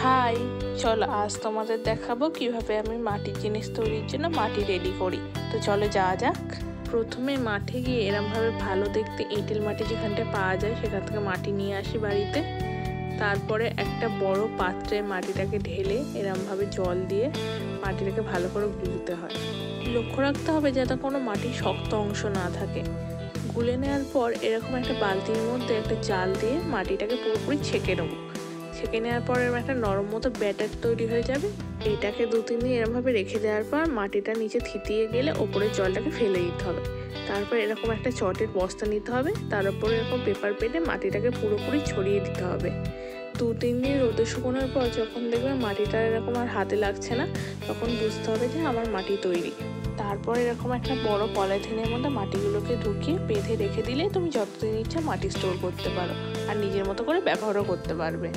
High, চলো আজ তোমাদের দেখাবো কিভাবে আমি মাটির জিনিস তৈরির জন্য মাটি রেডি করি। তো চলো যাওয়া যাক। প্রথমে মাঠে গিয়ে এরমভাবে ভালো দেখতে এঁটেল মাটি যেখানটায় পাওয়া যায় সেখান থেকে মাটি নিয়ে আসি বাড়িতে। তারপরে একটা বড় পাত্রে মাটিটাকে ঢেলে এরমভাবে জল দিয়ে মাটিটাকে ভালো করে গুলতে হয়। লক্ষ্য রাখতে হবে যাতে কোনো মাটির শক্ত অংশ না থাকে। গুলে নেওয়ার পর এরকম একটা বালতির মধ্যে একটা জাল দিয়ে মাটিটাকে পুরোপুরি ছেঁকে নেবো। ছেঁকে নেওয়ার পর এরকম একটা নরম মতো ব্যাটার তৈরি হয়ে যাবে। এটাকে 2-3 দিন এরমভাবে রেখে দেওয়ার পর মাটিটা নিচে থিতিয়ে গেলে ওপরের জলটাকে ফেলে দিতে হবে। তারপর এরকম একটা চটের বস্তা নিতে হবে, তার উপরে এরকম পেপার পেতে মাটিটাকে পুরোপুরি ছড়িয়ে দিতে হবে। 2-3 দিন রোদে শুকোনোর পর যখন দেখবে মাটিটা এরকম আর হাতে লাগছে না, তখন বুঝতে হবে যে আমার মাটি তৈরি। তারপর এরকম একটা বড় পলিথিনের মধ্যে মাটিগুলোকে ঢুকিয়ে বেঁধে রেখে দিলে তুমি যতদিন ইচ্ছা মাটি স্টোর করতে পারো আর নিজের মতো করে ব্যবহারও করতে পারবে।